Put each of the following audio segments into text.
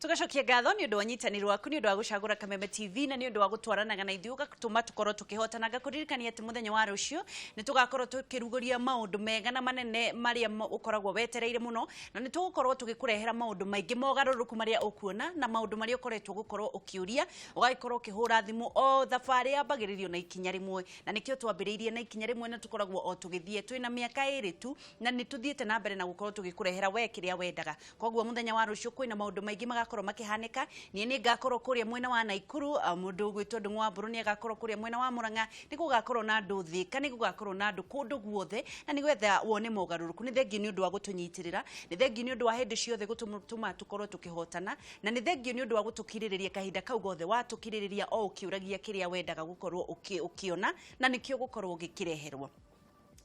Tugacokia ngatho ni undu wa nyitaniro waku ni undu wa gucagura Kameme TV na ni undu wa gutwaranaga na ithuĩ gatũma tukorwo tukihotana ngakuririkania ati muthenya wa rucio ni tugakorwo tukiruguria maundu mega na manene maria ukoragwo wetereire muno na ni tugukorwo tugikurehera maundu maingi mogaruruku maria ukuona na maundu maria ukoretwo gukorwo ukiuria ugagikorwo ukihura thimu o thabari yambagiririo na ikinya rimwe na nikio twambiriirie na ikinya rimwe na tukoragwo o tugithie twina miaka iri tu na ni tuthiete na mbere na gukorwo tugikurehera we kiria wendaga koguo muthenya wa rucio kwina maundu maingi magakorwo makihanika ni ngakorwo kuria mwena wa Naikuru mundu gwitwo Ndung'u Mburu ni agakorwo kuria mwena wa Murang'a ni gugakorwo na andu Thika ni gugakorwo na andu kundu guothe na ni gwetha wone mogaruruku ni thengi ni undu wa gutunyitirira ni thengi ni undu wa hindi ciothe gutuma tukorwo tukihotana na ni thengi ni undu wa gutukiririria kahinda kau gothe watukiririria o ukiuragia kiria wendaga gukorwo ukiona na nikio gukorwo gikireherwo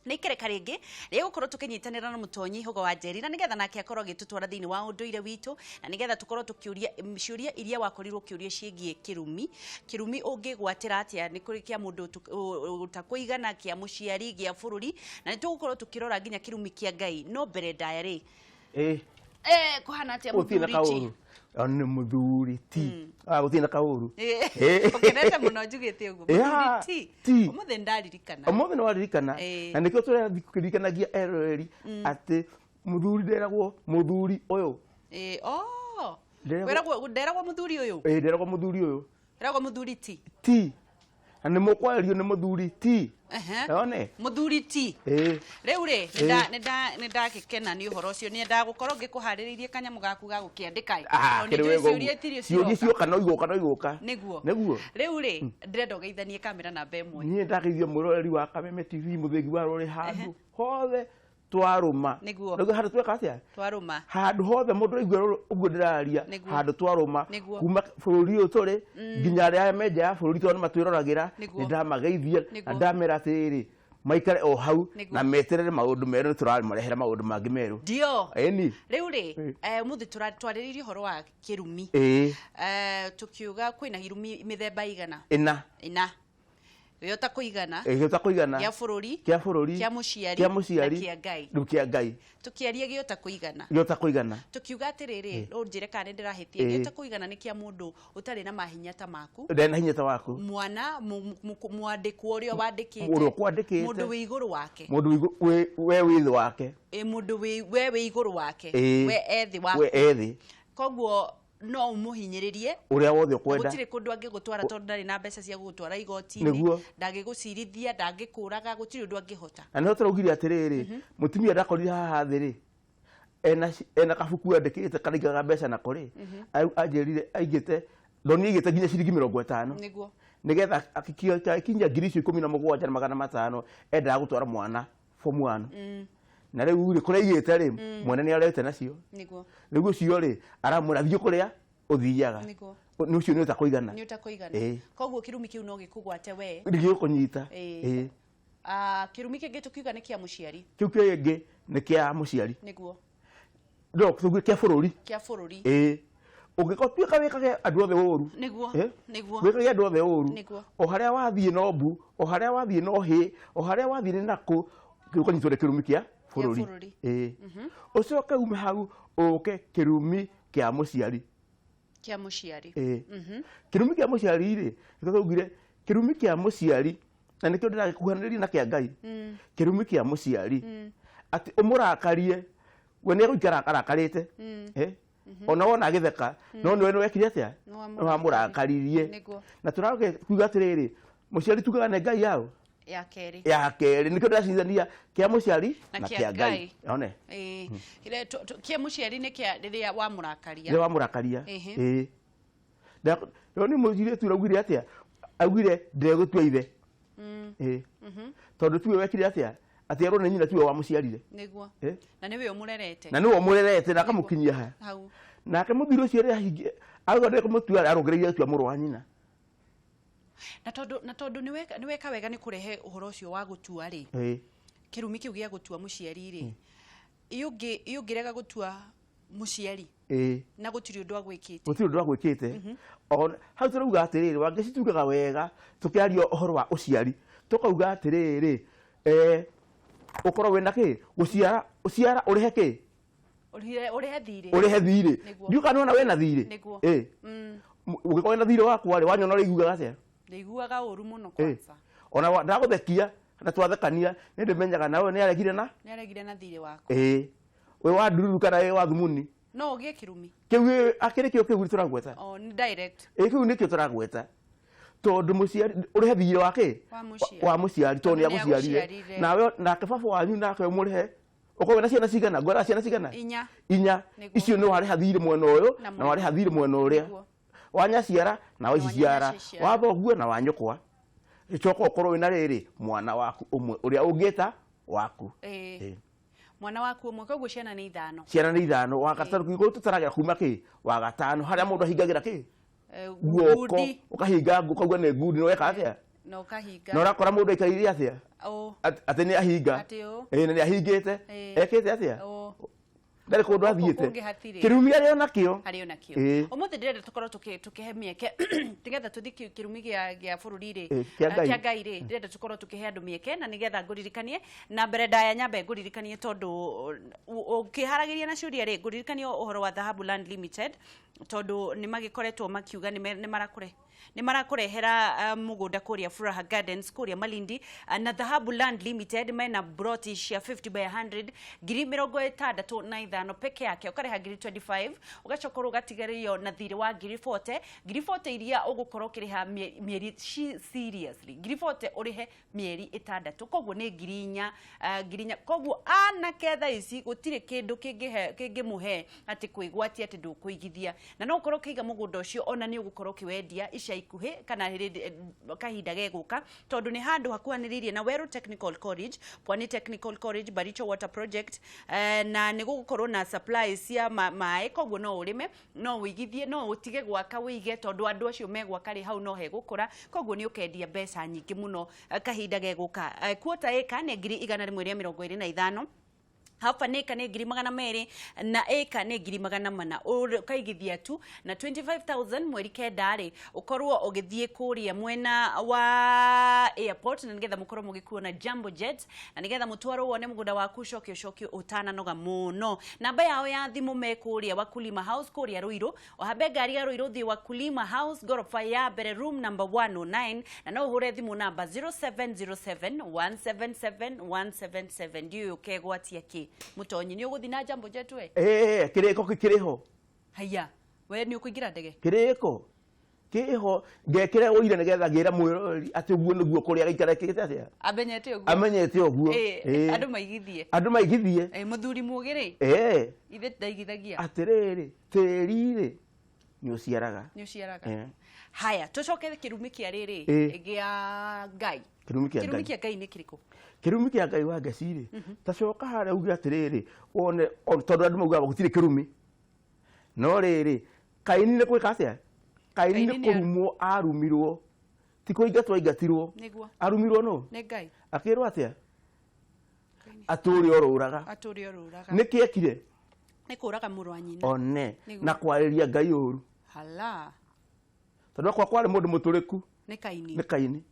Nikereka ringi ria gukorwo tukinyitanira na mutonyi Hugo wa Njeri na nigetha nake akorwo agitutwara thiini wa unduire witu na nigetha tukorwo tukiuria ciuria iria wakorirwo kiuria ciigie kirumi ungigwatira atia ni kuri kia mundu utakuigana kia muciari gia bururi na nitugukorwo tukirora nginya kirumi kia Ngai no mbere diary kuhana atia muthuri ni muthuri ti gutina kauru ukenete muno njugite uguo muthuri ti umuthe ndaririkana umuthe no waririkana na nikio tore thikirikanagia ereri ati muthuri nderagwo muthuri uyu nderagwo muthuri uyu nderagwo muthuri uyu nderagwo muthuri ti ani mukwario ni muthuri ti one muthuri ti riu ri nindagikena ni uhoro ucio ni ndagukorwo ngikuhaririirie kanyamu gaku ga gukiandika ciuria cio kana iguka niguo riu ri ndirenda ugeithanie kamera na mbemwe ni ndageithia muroreri wa Kameme TV muthengi wa rori handu hothe twaruma niguo handu tweka atia twaruma handu hothe mundu igwe uguo ndiraria handu twaruma kuma bururi uyu turi nginya aria menja ya bururi toni matwirораgira ni ndamageithia na ndamera atiri maikare o hau na meterere maundu meru turamarehera maundu mangi meru ndio eni riu ri muthi twariririe horo wa kirumi tukiuga kwina hirumi mithemba igana ina Yota kuigana kia bururi kia muciari kia Ngai tukiaria giota kuigana tukiuga atiriri unjire kana ndirahitie giota kuigana ni kia mundu utari na mahinya ta maku ndena hinya ta waku mwana mwandikwo urio wandikite mundu wi iguru wake mundu we withi wake mundu we iguru wake we ethi wake we ethi koguo no umuhinyiririe uria wothe ukwenda gutire kundu angigutwara tondu ndari na mbeca cia gutwara igoti-ini ndangigucirithia ndangikuraga gutire undu angihota na no turaugire atiriri mutumia ndakorire haha thiri ena kabuku andikite karigaga mbeca na kuri anjerire aigite ndoni igite nginya ciringi 50 niguo nigetha akikinya 17,500 enda gutwara mwana form 1 na riu ri kuria igite ri mwana ni arete nacio niguo cio ri aramurathio kuria uthiaga ni ucio ni utakuigana koguo kirumi kiu no gikugwate we ndigikunyita kirumi kingi tukiuga ni kia muciari kiu kingi ni kia muciari niguo ndo tugiye kia bururi ungikotuika wikage andu othe uru niguo wikage andu othe uru o haria wathie no mbu o haria wathie no hi o haria wathie ni naku ukanyitwo kirumi kia bururi ucoke ume hau uke kirumi kia muciari kirumi kia muciari ri tutaugire kirumi kia muciari na nikio ndirakuhaniriria na kia Ngai kirumi kia muciari ati umurakarie we ni guikara karakarite ona wona agitheka no niwe wekire atia no murakaririe na turauge kuiga atiriri muciari tugaga ne Ngai yao ya keri nikio ndacithania kia muciari na kia Ngai one ile kia muciari ni kia riria wa murakaria ni mujire turaugire atia augire ndiregutua ithe tondu tuwe wekire atia atia rona nyina tuwe wa muciarire niguo na niwe umurerete na akamukinyia hau na akamuthiru ucio ri auga ndekumutua arongereire tua muru wa nyina na tondu niweka wega ni kurehe uhoro ucio wa gutua ri kirumi kiu gia gutua muciari ri iungirega gutua muciari na gutiri undu agwikite on hau turuga atiriri wangicitugaga wega tukiario uhoro wa uciari tukauga atiriri ukorwo wena ki guciara urihe ki Urihe thirĩ. Urihe thirĩ. Ndiuka nona wena thirĩ. Niguo. Ũngĩkorwo na thirĩ waku rĩ wanyona ũrĩiguaga atĩa? Ndĩiguaga ũru mũno kwanza. Ona ndagũthekia na twathekania nĩ ndĩmenyaga nawe nĩ aregire na thirĩ waku. We wa ndururu kana we wa thumuni. No ũgĩe kĩrumi. Kĩu akĩrĩ kĩo kĩu tũragweta. Ni direct. Kĩu nĩkĩo tũragweta. Tondũ mũciari ũrĩhe thirĩ wake wa mũciari tondũ nĩ agũciarire. Nawe nake baba wanyu nake mũrĩhe. Uko na ciana cigana ngora ciana cigana? 4. Icio nĩ warĩha thirĩ mwena ũyũ na warĩha thirĩ mwena ũrĩa. Wanya ciara na ici ciara. Wathoguo na wanyũkwa. Gĩcoka ũkorwo wĩna rĩrĩ mwana waku ũmwe ũrĩa ũngĩta waku. Mwana waku ũmwe koguo ciana nĩ 5. Ciana nĩ 5 wa gatano kĩgũrũ tũtaragĩra kuma kĩ wa gatano harĩa mũndũ ahingagĩra kĩ guoko ũkahinga ngũkauga nĩ ngudi no weka atĩa no kahinga no rakora mũndũ aikarire atĩa atĩ nĩ ahinga nĩ ahingĩte ekĩte atĩa ndarĩ kũndũ athiĩte kĩrumi arĩ onakĩo ũmũthĩ ndĩrenda tũkorwo tũkĩhe mĩeke nĩgetha tũthiĩ kĩrumi gĩa bũrũri rĩ kĩa Ngai rĩ ndĩrenda tũkorwo tũkĩhe andũ mĩeke na nĩgetha ngũririkanie na mbere ndaya nyambe ngũririkanie tondũ ũkĩharagĩria na ciũria rĩ ngũririkanie ũhoro wa Dhahabu Land Limited tondũ nĩ magĩkoretwo makiuga nĩ marakũrehera mũgũnda kũrĩa Furaha Gardens kũrĩa Malindi na Dhahabu Land Limited mena broti cia 50 by 100 ngiri 65 peke yake ukareha ngiri 25 ugacokorwo gatigario na thirĩ wa ngiri 40 iria ũgũkorwo kĩrĩha mĩeri seriously ngiri 40 ũrĩhe mĩeri 6 koguo nĩ ngiri 4 koguo anaketha ici gũtirĩ kĩndũ kĩngĩmũhe atĩ kwĩgwatia atĩ ndũkũigithia na no ũkorwo kĩiga mũgũnda ũcio ona nĩ ũgũkorwo kĩwendia ica ikuhĩ kana kahinda gegũka tondũ nĩ handũ hakuhanĩrĩirie na Weru Technical College, Pwani Technical College, Baricho Water Project na nĩ gũgũkorwo na supply cia maĩ koguo no ũrĩme no ũigithie no ũtige gwaka wĩige tondũ andũ acio megwaka rĩ hau no hegũkũra koguo nĩ ũkendia mbeca nyingĩ mũno kahinda gegũka kuota ĩka nĩ ngiri 125 hapa nĩka nĩ ngiri 200 na ĩka nĩ ngiri 400 ukaigithia tu na 25,000 mweri kenda rĩ ukorwo ũgĩthiĩ kũrĩa mwena wa airport na nĩgetha mũkorwo mũgĩkuona Jambo Jet na nĩgetha mũtwarwo wone mũgũnda waku cokio ũtananoga mũno namba yao ya thimũ mekũrĩa Wakulima House kũrĩa Ruiru ohambe ngari ya Ruiru thi Wakulima House gorofa ya mbere room number 109 na no ũhũre thimũ namba 0707177177 ndio ukegwatia ki mutonyi ni uguthi na Jambo Jet we kiriko kiriho haya we ni ukuingira ndege kiriko kiho ngekire uire nigetha ngira mwirori ati guo niguo kuria gaikara kigite atia amenyete oguo andu maigithie muthuri mugiri ithe ndaigithagia atiriri tirire ni uciaraga haya tucoke kirumi kia riri gia Ngai kirumi kia Ngai ni kiriko kirumi kia Ngai wa Gaciri tacoka hare ugi atiriri one tondu andu mauga gutire kirumi no riri Kaini ni kwika atia Kaini ni kurumo arumirwo ti kuingatwo ingatirwo arumirwo no ni Ngai akirwo atia aturi oruraga niki ekire ni kuraga muru wa nyina one na kwariria Ngai uru hala tondu kwa kwari mundu muturiku ni Kaini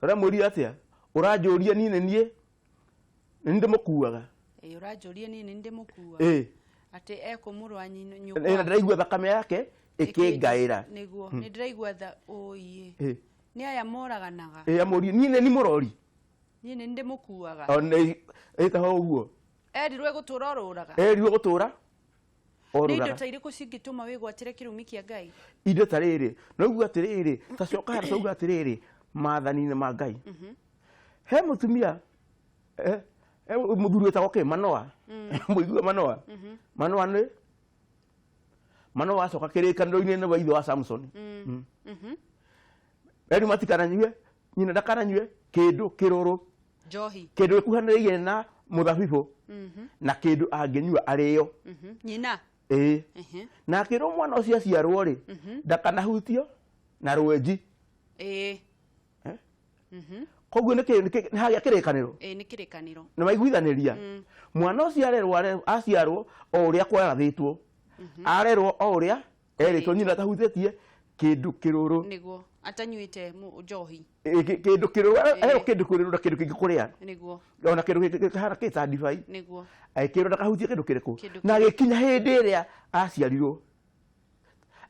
tondu muri atia uranjuria nini nie ndimukuaga uranjuria nini ndimukuaga ati eko muru wa nyina ndiraigua thakame yake ikingaira niguo ni ndiraigua tha oye ni aya moraganaga amuri nini ni murori nini ndimukuaga one itaho uguo erirwe gutura oruraga erirwe gutura indo ta iriko cingituma wigwatire kirumi kia Ngai indo ta riri no ugu atiriri tacoka hara ugu atiriri maathani-inĩ ma Ngai he mutumia muthuri wetagwo Manoa muigua Manoa nĩ Manoa acoka kĩrĩkanĩro-inĩ na ithe wa Samson eri matikananyue nyina ndakananyue kĩndũ kĩrũrũ njohi kĩndũ gĩkuhanĩrĩirie na mũthabibũ na kĩndũ angĩnyua arĩo nyina na akĩrwo mwana ũcio aciarwo rĩ ndakanahutio na rwenji koguo nĩ hagĩa kĩrĩkanĩro nĩ kĩrĩkanĩro nĩ maiguithanĩria mwana ũcio aciarwo o ũrĩa kwarathĩtwo arerwo o ũrĩa erĩtwo nyina atahutĩtie kĩndũ kĩrũrũ atanyuite njohi kindu kiru ayo kindu kiru na kindu kingikuria niguo ona kindu kihana kita divai niguo kindu ndakahutie kindu kiriku na agikinya hindi iria aciarirwo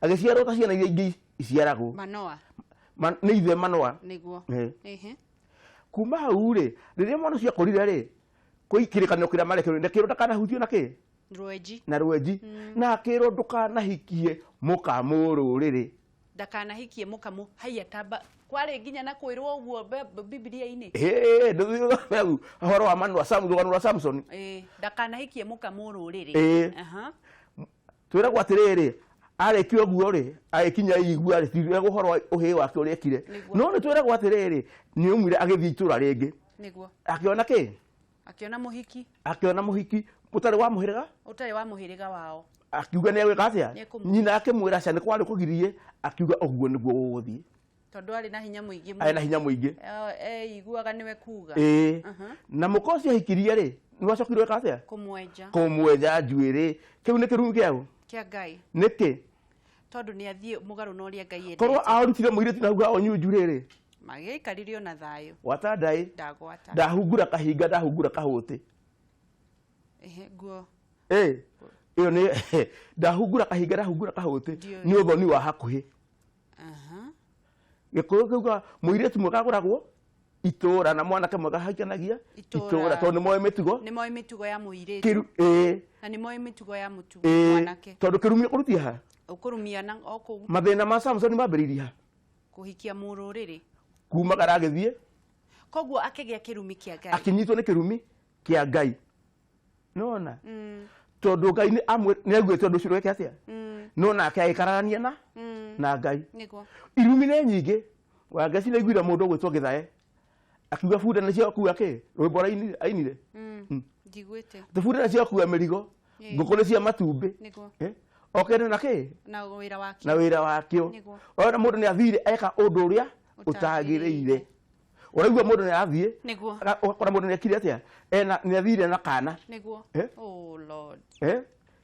agiciarwo ta ciana iria ingi iciaragwo manoa nĩ ithe manoa niguo kuma hau ri riria mwana ucio akorire ri kirikanio kiria marekeirwo na kindu ndakanahutio na ki rwenji na akirwo ndukanahikie mukamururiri ndakanahikie mukamu haya tamba kwari nginya na kwirwo uguo Biblia-ini ndu horo wa Manoa Samson ndakanahikie mukamururiri twiragwo atiriri arekio uguo ri agikinya igua ri tiwe guhoro uhi wake urekire no ni twiragwo atiriri ni umwire agithii itura ringi niguo akiona ki akiona muhiki utari wa muhiriga wao akiuga ni agwika atia nyina akimwira cia ni kwari kugirie akiuga oguo niguo guguthii tondu ari na hinya muingi iguaga niwe kuga na mukosi ahikirie ri ni wacokirwe ka atia kumwenja njuiri kiu ni kirumi kiao kia Ngai niki tondu ni athie mugaru no ria Ngai endete korwo arutire muiritu na huga onyu njuriri magiikaririo na thayo watandai ndagwata ndahungura kahinga ndahungura kahuti guo iyo ni ndahungura kahinga ndahungura kahuti ni uthoni wa hakuhi gikuyu kiuga muiritu mwakaguragwo itura na mwanake mwakahikanagia itura tondu moe mitugo ya muiritu na ni moe mitugo ya mutu mwanake tondu kirumia kurutia ha ukurumia na oku mathina ma Samson mambiriria ha kuhikia mururiri kuma garagithie koguo akigia kirumi kia Ngai akinyitwo ni kirumi kia Ngai nona tondu Ngai ni amwe ni aiguite undu ucio weke atia nona akiaikarania na Ngai niguo irumi ne nyingi wa Ngai cina iguira mundu gwitwo Githae akiuga bunda na cio kuwa ki rwimbo ainire ndigwite bunda na cio kuwa mirigo nguku ni cia matumbi niguo okene na ki na wira wakio ona mundu ni athire eka undu uria utagiriire uraigua mundu ni athie niguo ukora mundu ni akire atia ni athire na kana niguo oh lord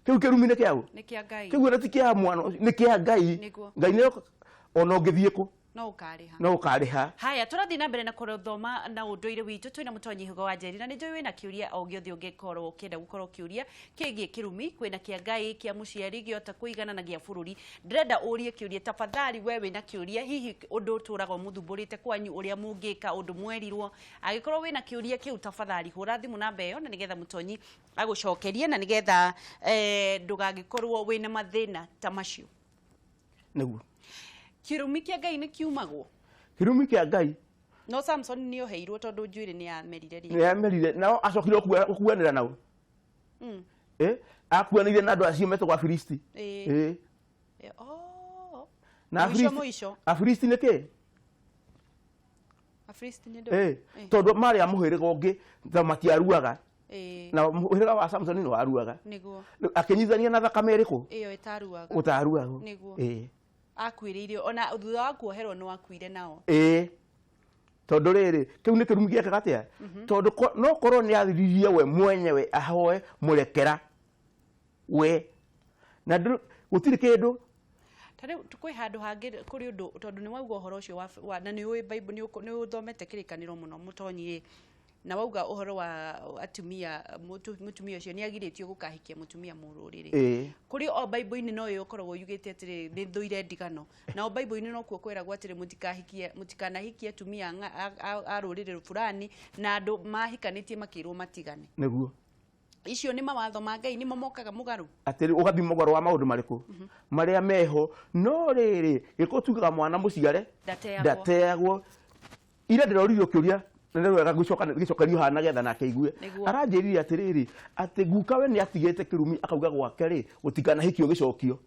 kiu kirumi ni kiao ni kia Ngai kiu na ti kia mwana ni kia Ngai Ngai ni ona ungithie ku no ukariha haya turathi na mbere na kurothoma na unduire witu twina mutonyi hugo wa Njeri na ni njoi wina kiuria o giothe ungikorwo ukienda gukorwo kiuria kigie kirumi kwina kia Ngai kia muciari giota kuigana na gia bururi ndirenda urie kiuria tafadhali wewe na kiuria hihi undu turago muthumburite kwanyu uria mungika undu mwerirwo agikorwo wina kiuria kiu tafadhali hura thimu namba iyo na nigetha mutonyi agucokerie na nigetha ndugagikorwo wina mathina ta macio niguo kirumi kia Ngai ni kiumagwo kirumi kia Ngai no Samson ni oheirwo tondu njuire ni amerire ri ni amerire nao acokire kuanira nao akuanire na andu acio metwo kwa Filisti na Afilisti ni ki Afilisti ni ndo tondu mari amuhiriga ungi ta matiaruaga na muhiriga wa Samson ni waruaga niguo akinyithania na thakame iriku iyo itaruaga utaruaga niguo akwiririo ona thutha wa kuoherwo no akwire nao tondu riri kiu ni kirumi giake gatia tondu no korwo ni athiririe we mwenyewe ahoe murekera we na gutiri kindu tari tukui handu hangi kuri undu tondu ni wauga uhoro ucio wa na ni ui Bible ni uthomete kirikaniro muno mutonyi na wauga uhoro wa atumia mutumia ucio ni agiritio gukahikia mutumia mururiri kuri o Bible-ini no yo koragwo yugite atiri ni thuire ndigano na o Bible-ini no kuo kwiragwo atiri mutikanahikia atumia a ruriri fulani na andu mahikanitie makirwo matigane niguo icio ni mawatho ma Ngai ni momokaga mugaru atiri ugathi mugaru wa maundu mariku maria meho no riri gikutugaga mwana muciare ndateagwo ira ndiroririo kiuria nene wega gicokario hana getha nake igue aranjiririe atiriri ati guka we ni atigite kirumi akauga gwake ri gutikana hikio gicokio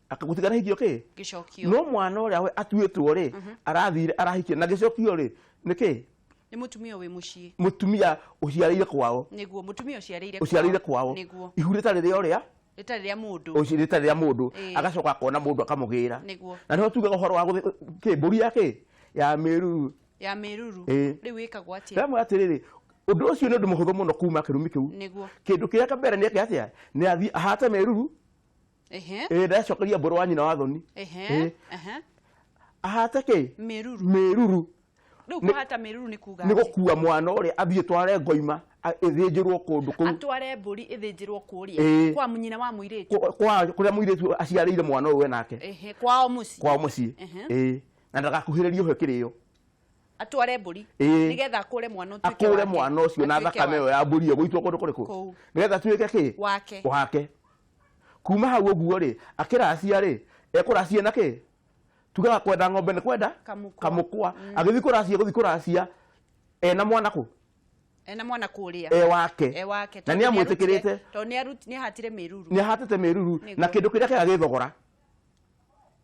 akagutikana hikio ki gicokio no mwana uria we atuitwo ri arathire arahikia na gicokio ri niki ni mutumia we mucii mutumia uciarire kwao niguo mutumia uciarire kwao ihurita riria uria rita riria mundu rita riria mundu agacoka akona mundu akamugira na no tugaga uhoro wa ki mburi yake ya miruru riu wikagwo atia ramwe atiriri undu ucio ni undu muhuthu muno kuma kirumi kiu kindu kiria kambere ni ake atia ni athi ahate meruru ndacokeria mburu wa nyina wa thoni ahate ke meruru riu kuhata meruru ni kuga ni gukua mwana uri athie tware ngoima ithinjirwo kundu kuu atware mburi ithinjirwo kuria kwa munyina wa muiritu kwa kuria muiritu aciarĩire mwana uyu we nake kwao muci na ndagakuhĩrĩrie ũhe kĩrĩo atware mburi nigetha akure mwana utuike akure mwana ucio na thakame yo ya mburi gũitwo kundu kuriku nigetha tuike ki wake kuma hau ũguo ri akiracia ri ekuracia na ki tugaga kwenda ng'ombe ni kwenda kamukwa agithii kuracia na mwana ku ena mwana kuria wake na ni amwitikirite to ni ahatire meruru ni ahatite meruru na kindu kiria kia githogora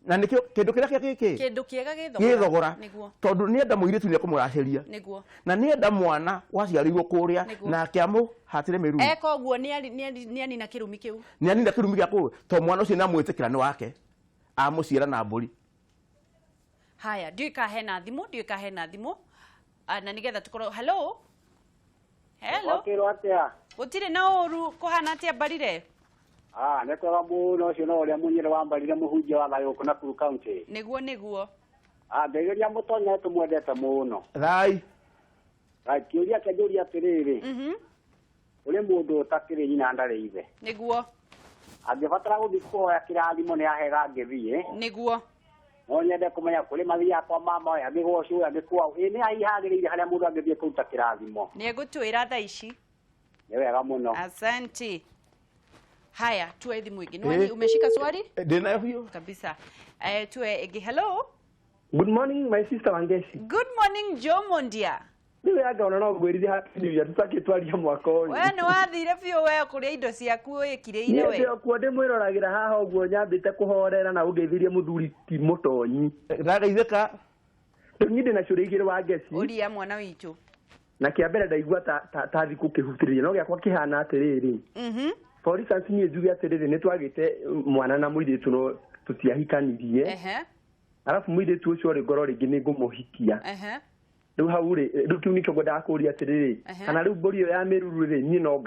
na nikio kindu kiria kindu kiega githogora tondu ni enda muiritu ni akumuraciria na ni enda mwana waciarirwo kuria na kiamu hatire meruru eka uguo ni ani na kirumi kiu ni ani na kirumi gia ku to mwana ucio na mwitikira ni wake amuciara na mburi haya ndiuka hena thimu na nigetha tukorwo hello Okiro atia. Gutire na uru kuhana atia barire. Ne kwa muno cio no ria munyire wa barire muhunjia wa Gayuku na Nakuru County. Niguo. Ndegeria mutonya tumwendete muno. Rai. Kiuria kijuria atiriri. Uri mundu utakiri nyina ndare ithe. Niguo. Angibatara guthi kuoya kirathimo ni ahega ngithie. Niguo. No nyende kumenya kuri mathia kwa mama ya gigocu agikwa ni aihagirire haria mundu angithie kuruta kirathimo. Ni gutwira tha ici. Ni wega muno. Asante. Haya, tuwe thimu ingi. Ni umeshika swali? Ndina hiyo. Kabisa. Tuwe igi hello. Good morning my sister Wangeci. Good morning Jomo ndia. Niwe agaona no gwirithia happy new year tutake twaria mwaka uyu. We no wathire biu we kuria indo ciaku ikire-ine we. Ndio kwa ndimwiragira haha uguo nyambite kuhorera na ungeithirie muthuri ti mutonyi. Ndagaithika. Nyinde na curi igire Wangeci. Uria mwana witu. Na kia mbere ndaigua ta thiku kihutiririe no giakwa kihana atiriri. For instance ni njuge atiriri ni twagite mwana na muiritu no tutiahikanirie. Arafu muiritu ucio ri ngoro ringi ni ngumuhikia. Riu hau ri riu kiu nikio ngwenda kuria atiriri kana riu mburi yo ya meruru ri ni no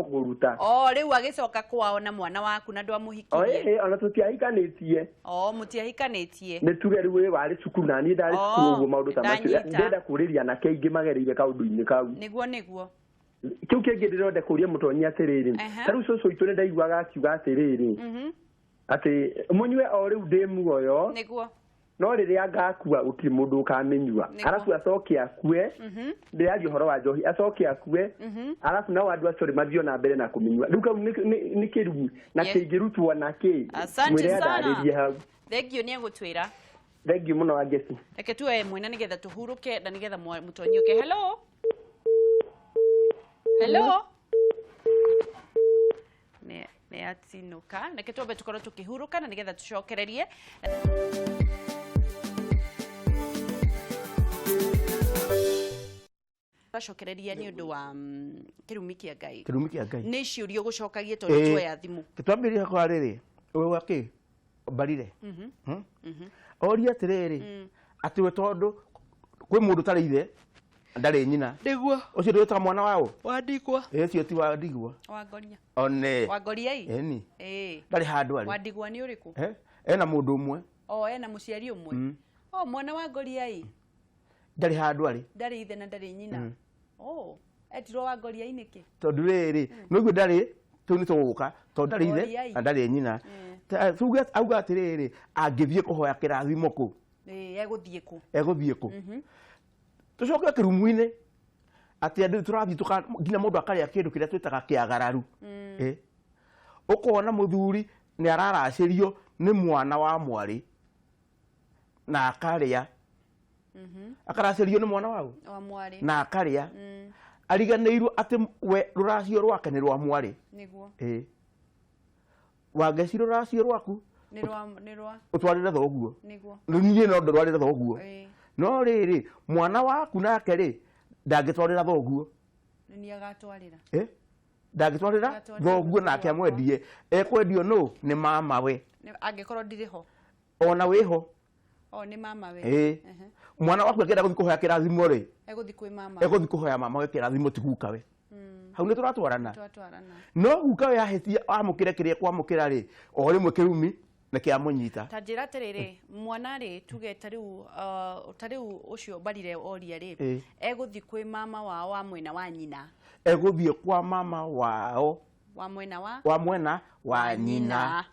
nguruta riu agicoka kwao na mwana waku na ndwamuhikirie ona tutiahikanitie mutiahikanitie ni tuge riu we wari cukuru na ni ndari cukuru uguo maundu ta macio ndenda kuriria na keingi magereire kaundu-ini kau niguo kiu kingi ndironde kuria mutonyi atiriri riu cucu itu ni ndaiguaga akiuga atiriri ati munywe o riu ndi muoyo niguo no riria ngakua uti mundu ukamenyua arafu acoke akue ndirario horo wa njohi acoke akue arafu na wandu acio mathio na mbere na kumenyua riu kau ni kirugu na kingirutwo na ki asante sana thank you ni agutwira thank you muno Wangeci reke tuwe mwena nigetha tuhuruke na nigetha mutonyi uke hello ne atinuka reke tuwe tukorwo tukihuruka na nigetha tucokererie bacokereria ni undu wa kirumi kia Ngai ni ciurio gucokagie tondu tuoya thimu kitwambiria kwa riri we wake barire oria atiriri ati we tondu kwi mundu tari ithe ndari nyina niguo ucio ndwita mwana wao wandigwa ucio ti wandigwa wangoria one wangoria eni ndari handu ari wandigwa ni uriku ena mundu umwe ena muciari umwe mwana wa ngoria ndari handu ari ndari ithe na ndari nyina etirwo wa ngoria iniki tondu riri niguo ndari tu ni tuguka tondu ndari ithe na ndari nyina tuge auga atiriri angithie kuhoya kirathimo ku eguthie ku tucoke kirumu-ini ati andu turathi tuka nginya mundu akaria kindu kiria twitaga kiagararu ukona muthuri ni araracirio ni mwana wa mwari na akaria akaracirio ni mwana wao wa mwari na akaria ariganirwo ati we ruracio rwake ni rwa mwari niguo Wangeci ruracio rwaku ni rwa utwarire thoguo niguo nie no ndwarire thoguo no riri mwana waku nake ri ndangitwarira thoguo ni agatwarira ndangitwarira thoguo nake amwendie ekwendio no ni mama we angikorwo ndiriho ona wiho ni mama we mwana waku akienda guthi kuhoya kirathimo ri eguthi kwi mama eguthi kuhoya mama we kirathimo ti guka we hau ni turatwarana no guka we ahetia amukire kiria kwamukira ri o rimwe kirumi nake amunyita Tajira terere mwana ri tuge tariu ucio barire oria ri eguthi kwi mama wao wa mwena wa nyina eguthie kwa mama wao wa mwena wa nyina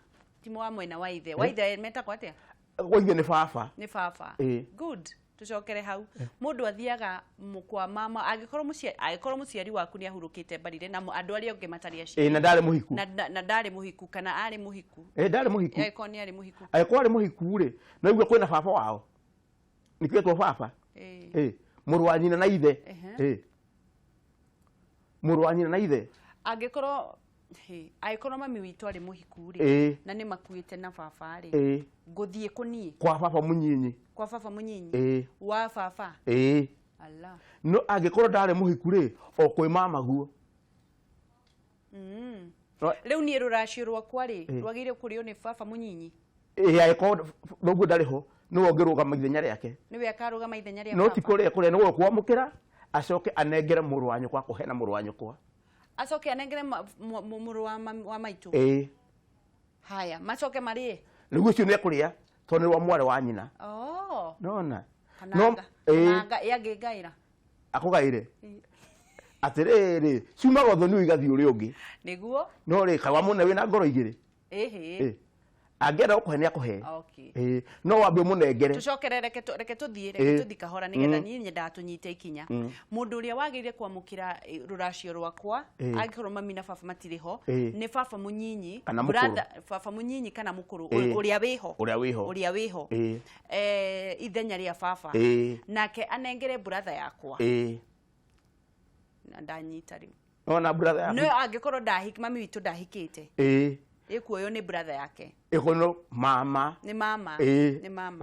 timo wa mwena wa ithe meta kwate Waithe ni baba good tucokere hau mundu athiaga mukwa mama agikorwo muciari waku ni ahurukite barire na andu aria onge matari acio na ndari muhiku na ndari muhiku kana ari muhiku ndari muhiku ko ni ari muhiku ko ari muhiku ri na igwe kwina baba wao nikwetwo baba muru wa nyina na ithe muru wa nyina na ithe agikorwo mami witu ari muhiku ri na ni makuite na baba ri nguthie kunie kwa baba munyinyi wa baba Allah no agikorwo ndari muhiku ri o kwi mama guo riu ni ruracio rwakwa ri rwagire kurio ni baba munyinyi agikorwo noguo ndari ho no ongerugama ithenya riake niwe akarugama ithenya ria no tikuria kuria no kwamukira acoke anengere muru wa nyukwa kuhena muru wa nyukwa acoke anengere muru wa maitu haya macoke mari riu cio ne kuria to ni wa mware wa nyina nona kananga yagigaira akugaire atiriri ciuma gotho ni igathi uri ungi niguo no ri kawa mune wina ngoro igiri angera ukuhe akuhe no wambe munengere tucokere reke tuthii kahora nigetha ni nyenda tunyite ikinya mundu uria wagire kwamukira ruracio rwakwa agikorwo mami na baba matiriho ni baba munyinyi brother baba munyinyi kana mukuru uria wiho ithenya ria baba nake anengere brother yakwa na ndanyita riu ona brother yakwa no agikorwo mami witu ndahikite ikuoyo ni brother yake ikono mama ni mama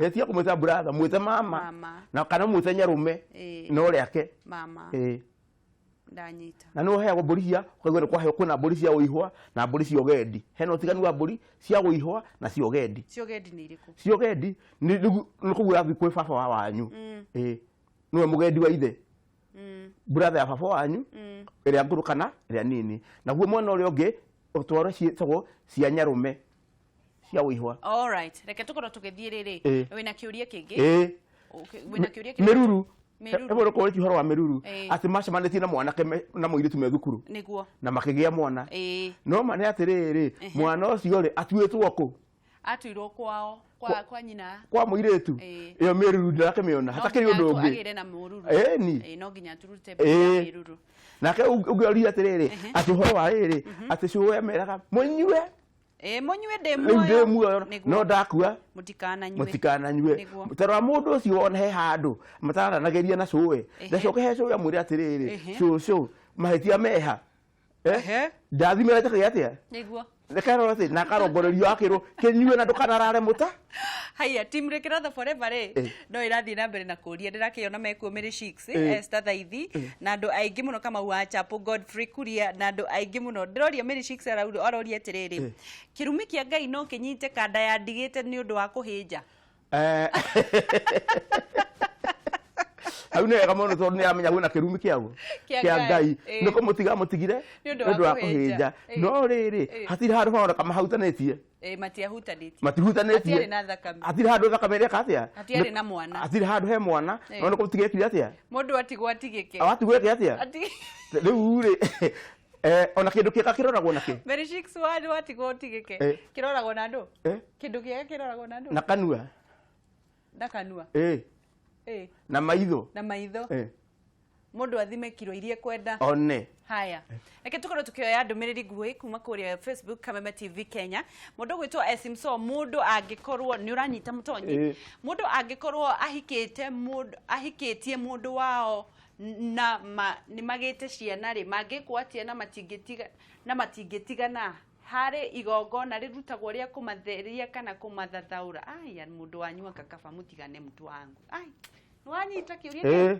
etia kumwita brother mwite mama na kana mwite nyarume no riake mama ndanyita na no heagwo mburi cia kwagwire kwa he kuna mburi cia uihwa na mburi cia ogendi heno tiganu wa mburi cia uihwa na cia ogendi ni iriku cia ogendi ni kugura thikwe baba wa wanyu niwe mugendi wa ithe brother ya baba wanyu iria nguru kana iria nini na guo mwana uri ongi utwaro cietagwo cia nyarume cia uihwa all right reke tukorwo tugithie riri wina kiuria kingi wina kiuria kingi meruru eboro ko ti horo wa meruru ati macemanĩtie na mwanake na muiritu me thukuru niguo na makigia mwana no mane atiriri mwana ucio ri atuĩtwo ku atuirwo kwa nyina kwa muiritu iyo meruru ndakamiona hatakiri undu ungi agire na mururu ni no nginya turute meruru nake ungiori atiriri ati horo wa riri ati cuwe meraga munyue munyue ndemwoyo no ndakua mutikananyue tarwa mundu ucio wona he handu mataranageria na cuwe ndacoke he cuwe amwire atiriri cucu mahitia meha ndathimira take atia niguo nekaro ati nakarongorerio akiro kinyue na ndukanarare muta haya timre kiratha forever no irathi na mbere na kuria ndirakiona mekuo miri 6 Esther Thaithi na andu aingi muno kama wa Chapo Godfrey Kuria na andu aingi muno ndiroria miri 6 aroria atiriri kirumi kia Ngai no kinyite kanda ya ndigite ni undu wa kuhinja au ne kama no ni amenya gwina kirumi kiago kia Ngai niko mutigire ndu wa kuhinja no riri hatiri handu hora kama hautanetie matihutanĩtie atiri handu thakame ĩrĩa katia atiarĩ na mwana atiri handu he mwana no nĩ gũtigĩkire atia mũndũ atigwo atigĩke atigwĩke atia rĩu rĩ ona kĩndũ kĩega kĩroragwo na kĩ Mary 6 wadi watigwo atigĩke kĩroragwo na andũ kĩndũ kĩega kĩroragwo na andũ na kanua ndakanua na maitho mundu athime kiro irie kwenda one haya reke tukorwo tukioya ndumiriri nguhi kuma kuria Facebook Kameme TV Kenya mundu gwitwa Esimso mundu angikorwo ni uranyita mutonyi mundu angikorwo ahikitie mundu wao na ni magite ciana ri mangikwatia na matingĩtigana hari igongona rirutagwo ria kumatheria kana kumathathaura aya mundu wanyu akakaba mutigane mtu wangu ai nwanyita kiuria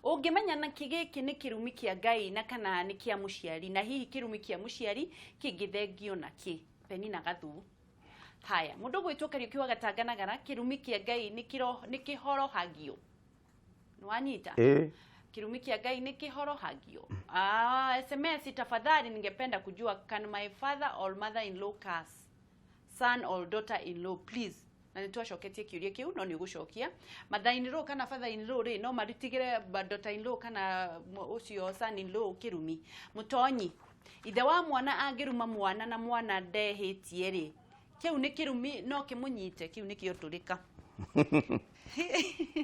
ungimenya na kigiki ni kirumi kia Ngai na kana ni kia muciari na hihi kirumi kia muciari kingithengio na ki Penina Gathu haya mundu gwitwo Kariuki wa Gatanganagara kirumi kia Ngai ni kihorohagio nwanyita kirumi kia Ngai ni kihorohagio SMS tafadhali ningependa kujua can my father or mother in law curse son or daughter in law, please na nitwacoketie kiuria kiu no ni gucokia mother in law kana father in law ri no maritigire daughter in law kana ucio son in law kirumi mutonyi ithe wa mwana angiruma mwana na mwana ndehitie ri kiu ni kirumi no kimunyite kiu ni kioturika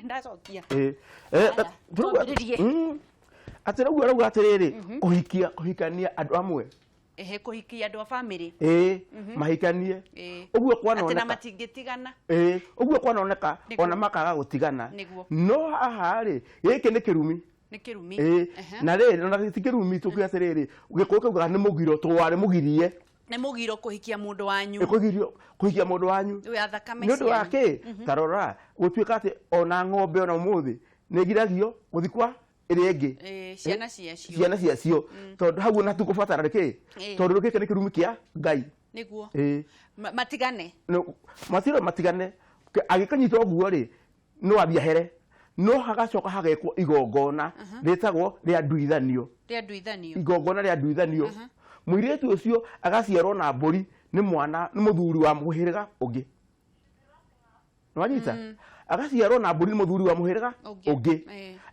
ndacokia atira rauga atiriri kuhikania andu amwe kuhikia andu a family mahikanie uguo kwana oneka matingitigana uguo kwana oneka ona makaga gutigana no haha ri giki ni kirumi na riri na tikirumi tukia atiriri ugikuka ni mugiro twari mugirie ne mugiro kuhikia mundu wanyu kuhikia mundu wanyu we athakame ni undu wake tarora gutuika ati ona ng'ombe ona umuthi ni giragio guthikwa irenge ciana ciacio tondu hau na tukubatara reke tondu reke ni kirumi kia Ngai niguo matigane matiro matigane agikanyitwo guo ri no abiahere no hagacoka hagekwo igongona ritagwo ria nduithanio igongona ria nduithanio muiretu ucio agaciarwo na mburi ni mwana ni muthuri wa muhiriga ungi nwanyita agaciarwo na mburi ni muthuri wa muhiriga ungi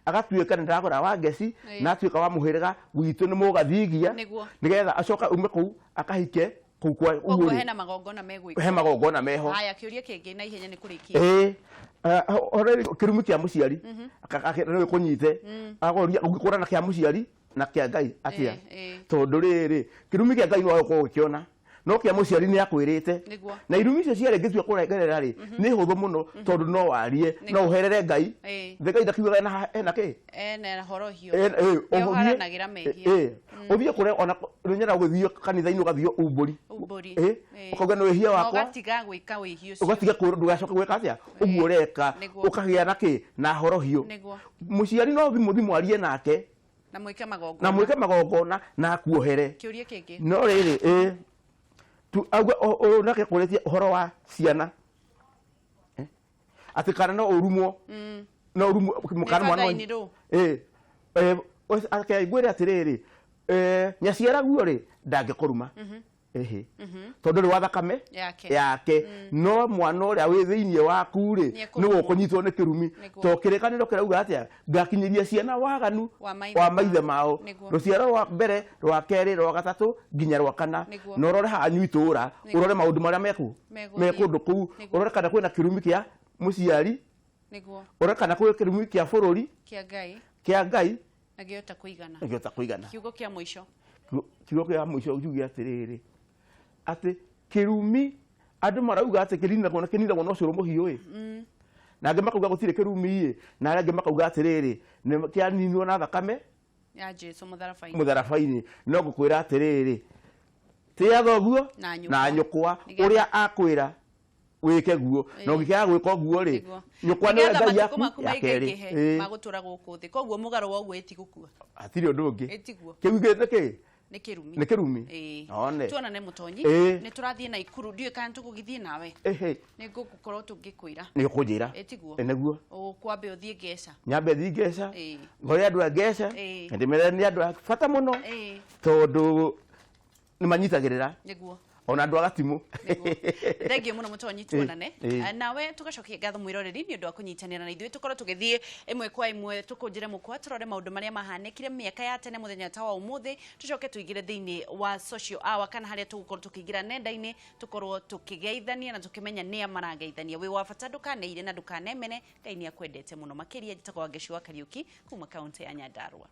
agatuika ndagora wa ngeci na atuika wa muhiriga gwitu ni mugathigia nigetha acoka ume ku akahike ku kwa uguo hena magongona meho haya kiuria kingi na ihenya ni kurikia ore kirumi kia muciari akakira kunyite agoria ugikora kia muciari na kia Ngai atia tondu riri kirumi kia Ngai no uko ukiona no kia muciari ni akwirite na irumi icio ciare ngitwa kurengerera ri ni huthu muno tondu no warie no uherere Ngai Ngai ndakiuga na ki na horohio yo haranagira mehia uthie kure ona runyera guthio kanitha-ini ugathio umburi ukauga no wehia wakwa ugatiga gwika wehia ucio ugatiga kuru ndugacoka gwika atia uguo ureka ukagia na ki na horohio muciari no thimu arie nake na mwike magongona na kuohere kiuria kingi no riri tu agwa nake kuretia uhoro wa ciana ati kana no urumwo no urumwo mukana mwana akaigwira atiriri nyaciara guo ri ndangikuruma tondu ri wa thakame yake no mwana uria wi thiini waku ri ni gukunyitwo ni kirumi to kirikaniro kirauga atia ngakinyiria ciana waganu wa maithe mao ruciaro rwa mbere rwa keri rwa gatatu nginya rwa kana no rore hanyu itura urore maundu maria mekundu kuu urore kana kwina kirumi kia muciari urore kana kwina kirumi kia bururi kia Ngai nagiota kuigana kiugo kia muico ujuge atiriri ati kirumi andu marauga ati kinithagwo no curu muhiu na angi makauga gutire kirumi na angi makauga atiriri ni kianinwo na thakame ya Jesu mutharabaini no ngukwira atiriri tia thoguo na nyukwa uria akwira wike guo no ngikia gwika guo ri nyukwa ni Ngai yaku ya keri magutura guku thi koguo mugaro wa uguo etigukua atiri undu ungi kiugite ki ni kirumi one tuonane mutonyi ni turathie na ikuru ndiwe kana tukugithie nawe ni ngugukorwo tungikwira ni kunjira etiguo eneguo kwambe uthie Ngeca nyambe thi Ngeca ngore andu a Ngeca ndimere ni andu fata muno tondu ni manyitagirira niguo ona andu agatimu thengiå må no må tonyi tuonane nawe tugacokia ngatho mwiroreri ni undu wa kunyitanira na ithuĩ tukorwo tugithie imwe kwa imwe tukunjire mukwa turore maundu maria mahanekire miaka ya tene muthenya ta wa umuthi tucoke tuigire thiini wa social hour kana haria tugukorwo tukiingira nenda-ini tukorwo tukigeithania na tukimenya nia marageithania wi wa bata ndukaneire na ndukanemene Ngai ni akwendete muno makiria njitagwo Ngeci wa Kariuki kuma kaunti ya Nyandarua.